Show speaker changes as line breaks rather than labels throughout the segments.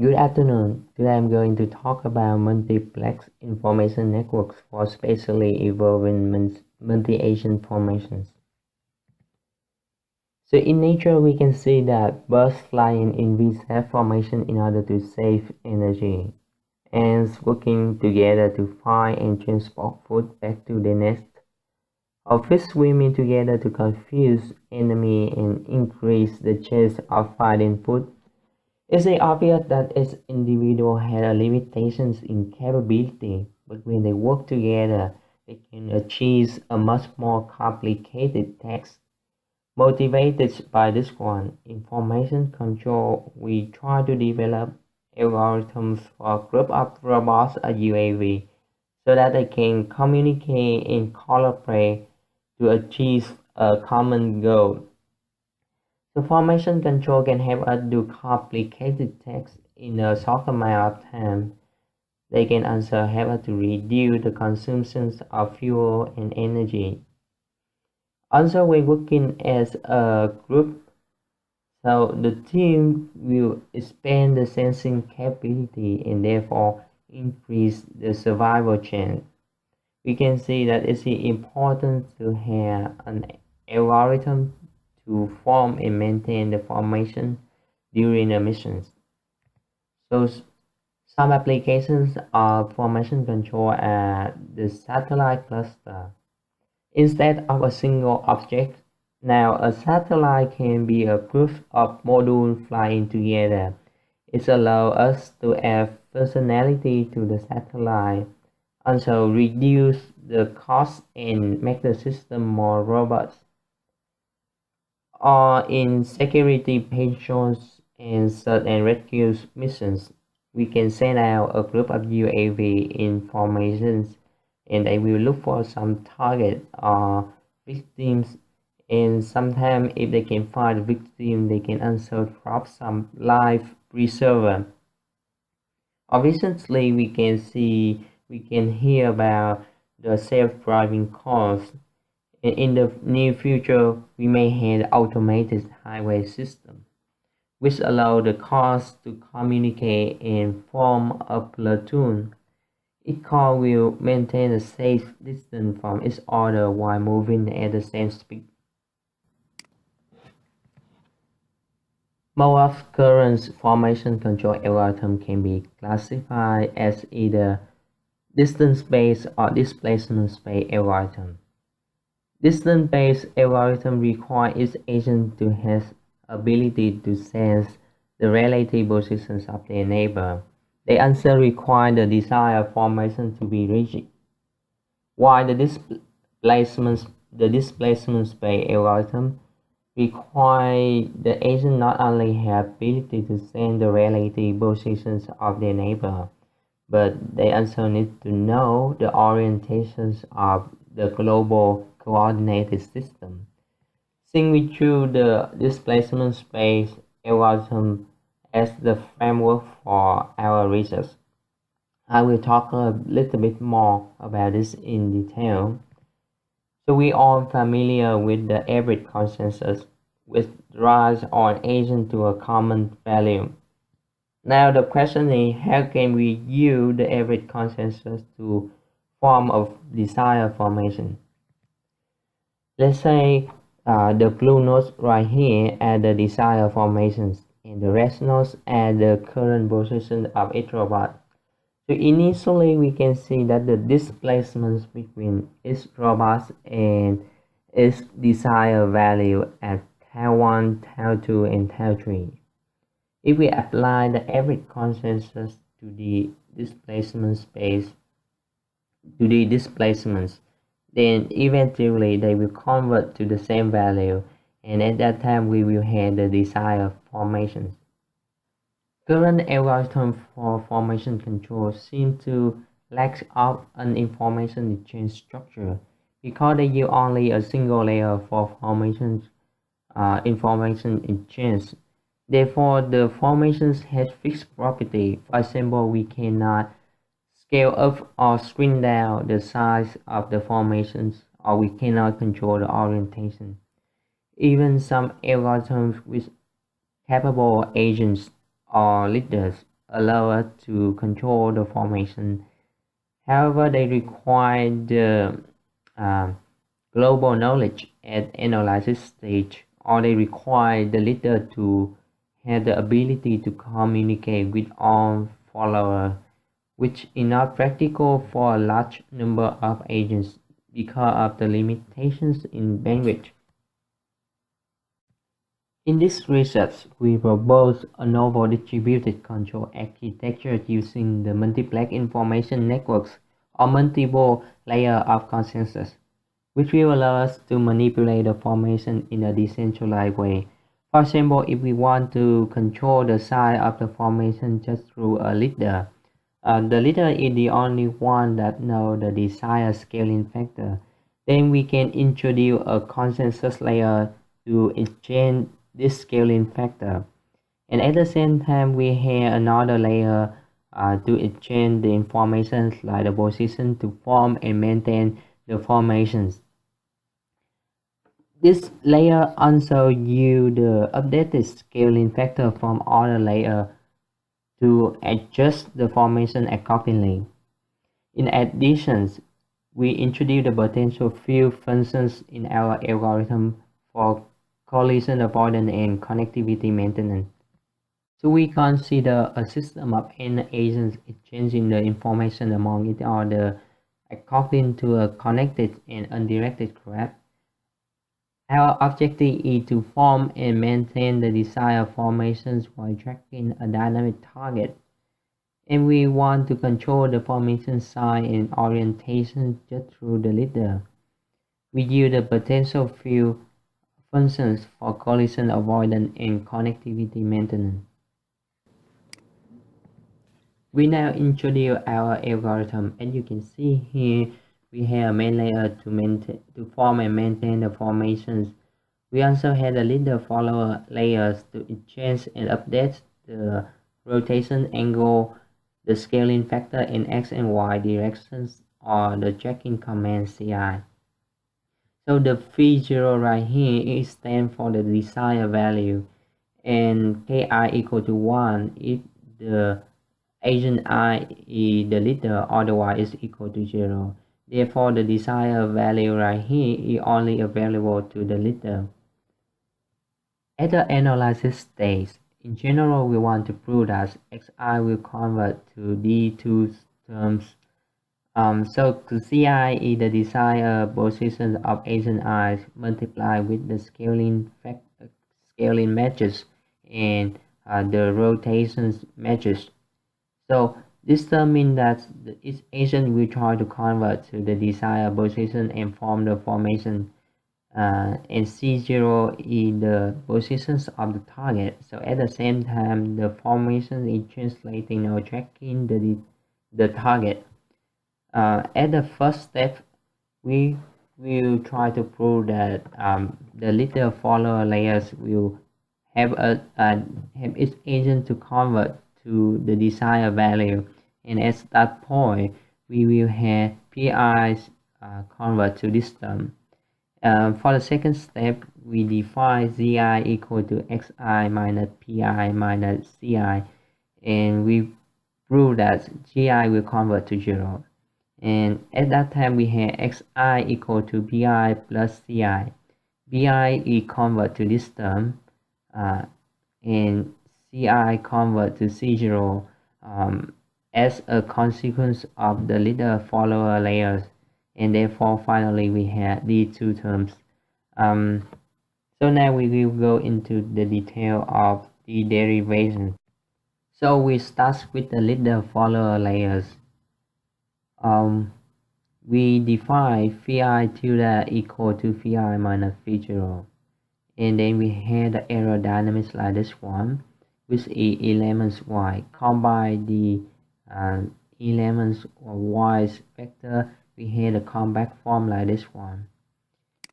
Good afternoon. Today I'm going to talk about multiplex information networks for spatially evolving multi-agent formations. So in nature, we can see that birds flying in V-shape formation in order to save energy, ants working together to find and transport food back to the nest, or fish swimming together to confuse enemy and increase the chance of finding food. It's obvious that each individual has limitations in capability, but when they work together, they can achieve a much more complicated task. Motivated by this one, information control, we try to develop algorithms for a group of robots or UAV so that they can communicate and collaborate to achieve a common goal. The formation control can help us do complicated tasks in a short amount of time. They can also help us to reduce the consumption of fuel and energy. Also, we're working as a group, so the team will expand the sensing capability and therefore increase the survival chance. We can see that it's important to have an algorithm to form and maintain the formation during the missions. So some applications of formation control are the satellite cluster. Instead of a single object, now a satellite can be a group of modules flying together. It allows us to add personality to the satellite, also reduce the cost and make the system more robust. Or in security patrols and search and rescue missions, we can send out a group of UAV in formations and they will look for some target or victims, and sometimes if they can find a victim, they can also drop some life preserver. Or recently we can hear about the self-driving cars. In the near future, we may have automated highway system, which allow the cars to communicate and form a platoon. Each car will maintain a safe distance from each other while moving at the same speed. Most of current formation control algorithms can be classified as either distance-based or displacement-based algorithm. Distance-based algorithm require each agent to have ability to sense the relative positions of their neighbor. They also require the desired formation to be rigid, while the displacement-based algorithm require the agent not only have ability to sense the relative positions of their neighbor, but they also need to know the orientations of the global coordinated system. Seeing we choose the displacement space algorithm as the framework for our research. I will talk a little bit more about this in detail. So we are familiar with the average consensus, which drives our agent to a common value. Now the question is, how can we use the average consensus to form a desired formation? Let's say the blue nodes right here are the desired formations, and the red nodes are the current position of each robot. So initially we can see that the displacements between each robot and its desired value at tau 1, tau 2, and tau 3. If we apply the average consensus to the displacement space, to the displacements, then eventually they will convert to the same value, and at that time we will have the desired formations. Current algorithms for formation control seem to lack of an information exchange structure because they use only a single layer for information exchange. Therefore, the formations have fixed property. For example, we cannot scale up or shrink down the size of the formations, or we cannot control the orientation. Even some algorithms with capable agents or leaders allow us to control the formation. However, they require the global knowledge at analysis stage, or they require the leader to have the ability to communicate with all followers, which is not practical for a large number of agents because of the limitations in bandwidth. In this research, we propose a novel distributed control architecture using the multiplex information networks or multiple layers of consensus, which will allow us to manipulate the formation in a decentralized way. For example, if we want to control the size of the formation just through a leader, the leader is the only one that knows the desired scaling factor. Then we can introduce a consensus layer to exchange this scaling factor. And at the same time, we have another layer to exchange the information like the position to form and maintain the formations. This layer also uses the updated scaling factor from other layers to adjust the formation accordingly. In addition, we introduce the potential field functions in our algorithm for collision avoidance and connectivity maintenance. So we consider a system of n agents exchanging the information among each other according to a connected and undirected graph. Our objective is to form and maintain the desired formations while tracking a dynamic target. And we want to control the formation size and orientation just through the leader. We use the potential field functions for collision avoidance and connectivity maintenance. We now introduce our algorithm. As you can see here, we have a main layer to form and maintain the formations. We also have the leader follower layers to exchange and update the rotation angle, the scaling factor in x and y directions, or the checking command CI. So the phi0 right here stands for the desired value, and ki equal to 1 if the agent I is the leader, otherwise is equal to 0. Therefore, the desired value right here is only available to the leader. At the analysis stage, in general, we want to prove that xi will convert to these two terms. So Ci is the desired position of agent I multiplied with the scaling matches and the rotations matches. So this term means that each agent will try to convert to the desired position and form the formation. And C0 is the positions of the target. So at the same time, the formation is translating or tracking the target. At the first step, we will try to prove that the leader follower layers will have its agent to convert to the desired value, and at that point we will have PI's convert to this term. For the second step, we define Zi equal to Xi minus Pi minus Ci, and we prove that Gi will convert to 0. And at that time we have Xi equal to Bi plus Ci. Bi is convert to this term, and Ci convert to C0 as a consequence of the leader follower layers, and therefore finally we have these two terms. So now we will go into the detail of the derivation. So we start with the leader follower layers. We define phi tilde equal to phi minus phi0, and then we have the aerodynamics like this one, which is elements y. Combine the elements or y vector, we have the compact form like this one.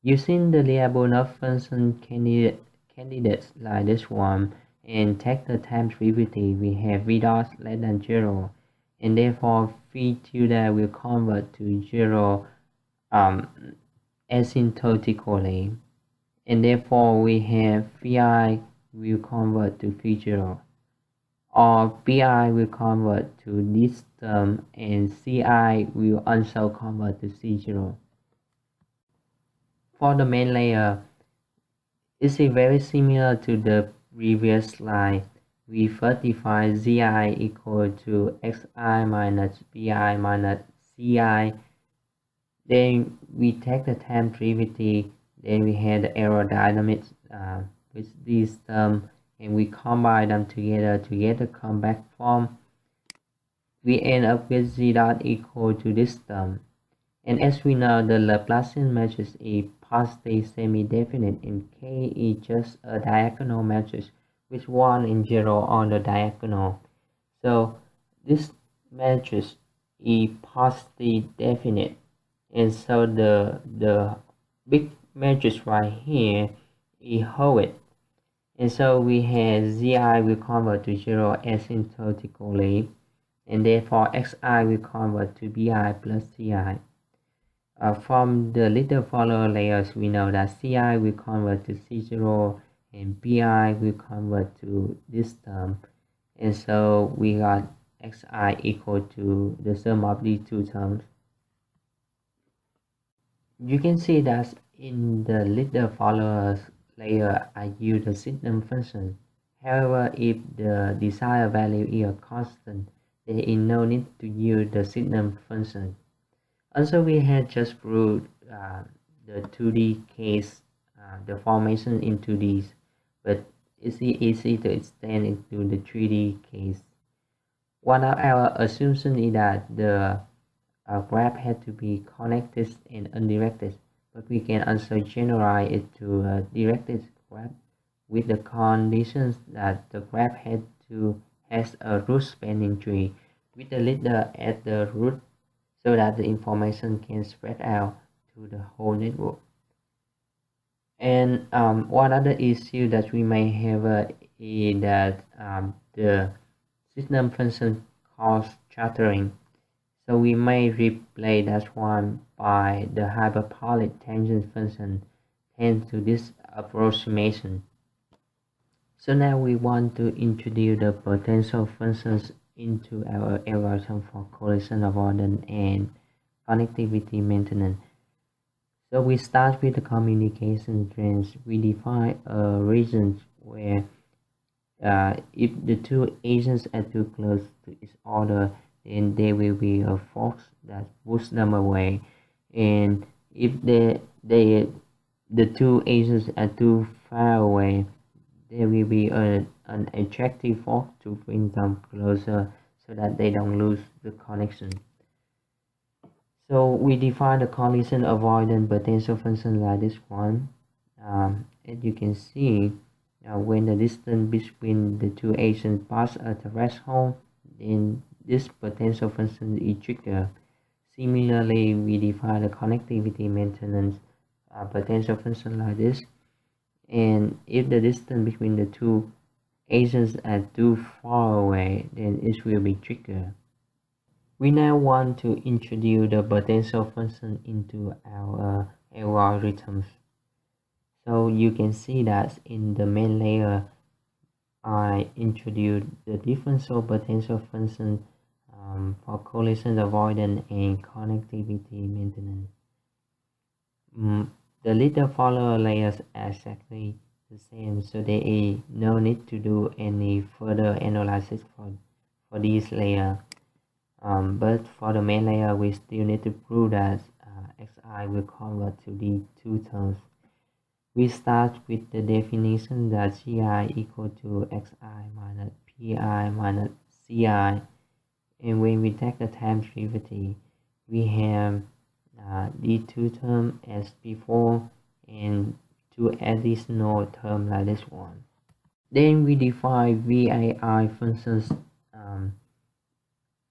Using the Lyapunov function candidates like this one and take the time derivative, we have v dot less than 0, and therefore phi tilde will convert to 0 asymptotically, and therefore we have phi will convert to phi0. or pi will convert to this term and ci will also convert to c0. For the main layer, it's very similar to the previous slide. We first define zi equal to xi minus pi minus ci. Then we take the time derivative. Then we have the aerodynamics with this term, and we combine them together to get the compact form. We end up with z dot equal to this term. And as we know, the Laplacian matrix is positive semi-definite and K is just a diagonal matrix with 1 and 0 on the diagonal. So this matrix is positive definite, and so the big matrix right here is whole. And so we have zi will convert to 0 asymptotically, and therefore xi will convert to bi plus ci. From the little follower layers, we know that ci will convert to c0 and pi will convert to this term, and so we got xi equal to the sum of these two terms. You can see that in the little followers layer, I use the system function. However, if the desired value is a constant, there is no need to use the system function. Also, we had just proved the 2D case, the formation in 2D, but it's easy to extend into the 3D case. One of our assumptions is that the graph had to be connected and undirected, but we can also generalize it to a directed graph with the conditions that the graph has a root spanning tree with the leader at the root, so that the information can spread out to the whole network. And one other issue that we may have is that the system function causes chattering. So we may replace that one by the hyperbolic tangent function thanks to this approximation. So now we want to introduce the potential functions into our algorithm for collision avoidance and connectivity maintenance. So we start with the communication range. We define a region where if the two agents are too close to each other, then there will be a force that pushes them away. And if the two agents are too far away, there will be an attractive force to bring them closer so that they don't lose the connection. So we define the collision avoidance potential function like this one. As you can see, when the distance between the two agents pass a threshold, then this potential function is triggered. Similarly, we define the connectivity maintenance potential function like this. And if the distance between the two agents are too far away, then it will be triggered. We now want to introduce the potential function into our algorithms. So you can see that in the main layer, I introduced the differential potential function for collision avoidance and connectivity maintenance. The little follower layers are exactly the same, so there is no need to do any further analysis for this layer. But for the main layer, we still need to prove that xi will convert to these two terms. We start with the definition that gi equal to xi minus pi minus ci, and when we take the time derivative, we have these two terms as before and two additional terms like this one. Then we define VAI functions,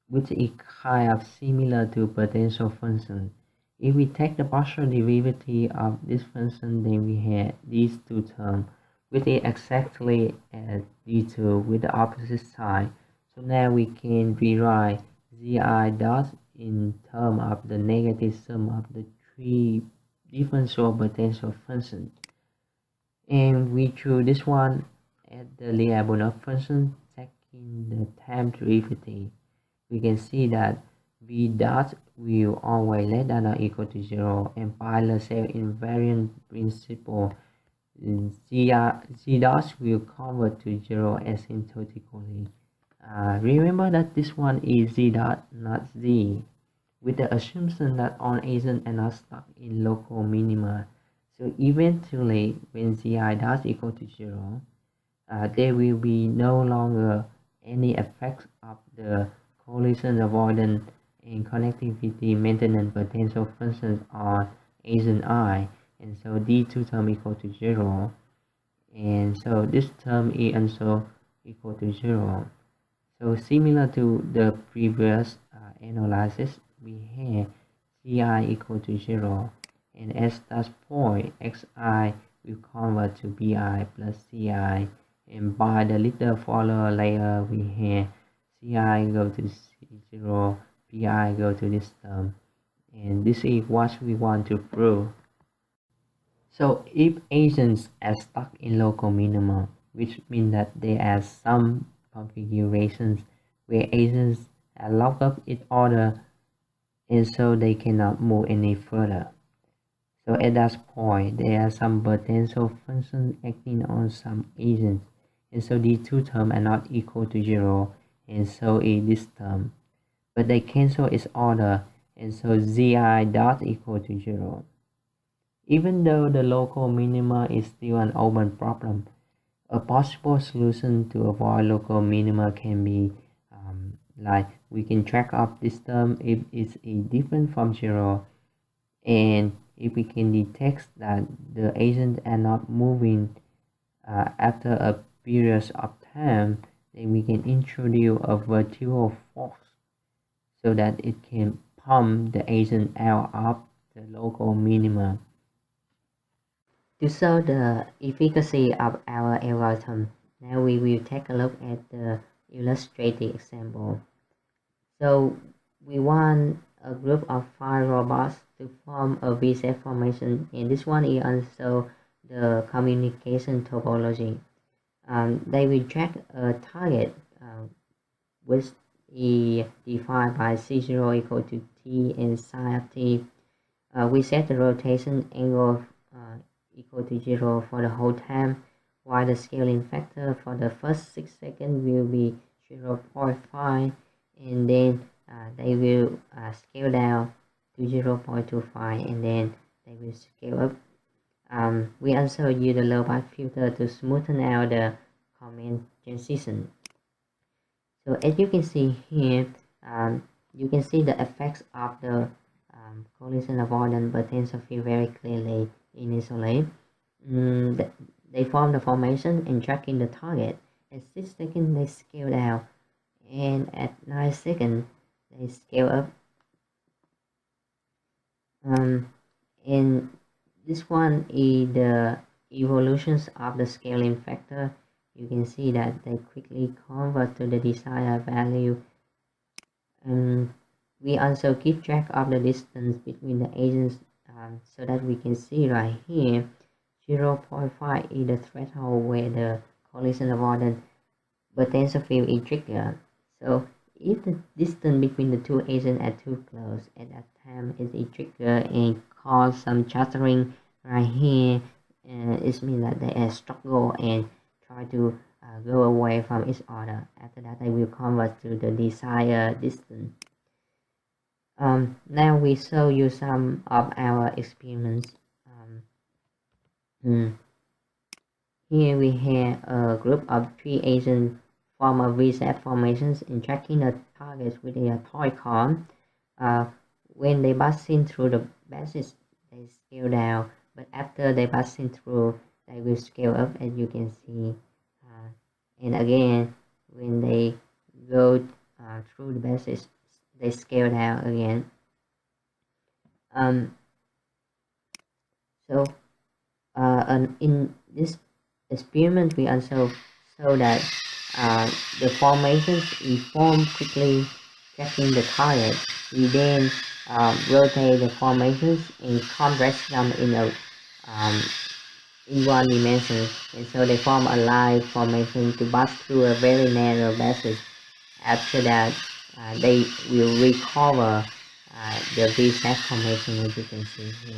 which is kind of similar to potential function. If we take the partial derivative of this function, then we have these two terms, which is exactly as d2 with the opposite side. So now we can rewrite zi dot in terms of the negative sum of the three differential potential functions. And we choose this one as the Lyapunov function, taking in the time derivative, we can see that v dot will always less than or equal to 0, and by the self-invariant principle, z dot will convert to 0 asymptotically. Remember that this one is z dot, not z, with the assumption that all agents are not stuck in local minima. So eventually, when zi dot equal to 0, there will be no longer any effects of the collision avoidance and connectivity maintenance potential functions on agent I, and so these two terms equal to 0, and so this term is also equal to 0. So similar to the previous analysis, we have ci equal to 0, and at that point xi will convert to bi plus ci, and by the little follower layer we have ci go to 0, pi go to this term, and this is what we want to prove. So if agents are stuck in local minima, which means that there are some configurations where agents are locked up in order, and so they cannot move any further. So at that point, there are some potential functions acting on some agents, and so these two terms are not equal to 0, and so is this term. But they cancel its order, and so zi dot equal to 0. Even though the local minima is still an open problem, a possible solution to avoid local minima can be like we can track up this term if it's different from 0, and if we can detect that the agents are not moving after a period of time, then we can introduce a virtual force so that it can pump the agent out of the local minima. To show the efficacy of our algorithm, now we will take a look at the illustrative example. So we want a group of 5 robots to form a V-shape formation, and this one is also the communication topology. They will track a target which is defined by c0 equal to t and psi of t. We set the rotation angle equal to 0 for the whole time, while the scaling factor for the first 6 seconds will be 0.5, and then they will scale down to 0.25, and then they will scale up. We also use the low pass filter to smoothen out the comment transition. So as you can see here, you can see the effects of the collision avoidance potential field very clearly. Initially, they form the formation and tracking the target. At 6 seconds, they scale down, and at 9 seconds, they scale up. And this one is the evolutions of the scaling factor. You can see that they quickly convert to the desired value. We also keep track of the distance between the agents, so that we can see right here 0.5 is the threshold where the collision avoidance potential field is triggered. So if the distance between the two agents are too close at that time, it is triggered and cause some chattering right here, it means that they are struggle and try to go away from each other. After that, they will convert to the desired distance. Now we show you some of our experiments. Here we have a group of 3 agents form a V-shape formations in tracking the targets with a toy cone. When they passing through the bases, they scale down, but after they passing through, they will scale up, as you can see. And again, when they go through the bases, they scale down again. In this experiment, we also show that the formations is formed quickly tracking the target. We then rotate the formations and compress them in a in one dimension, and so they form a line formation to pass through a very narrow passage. After that, they will recover the V-shape formation, as you can see here.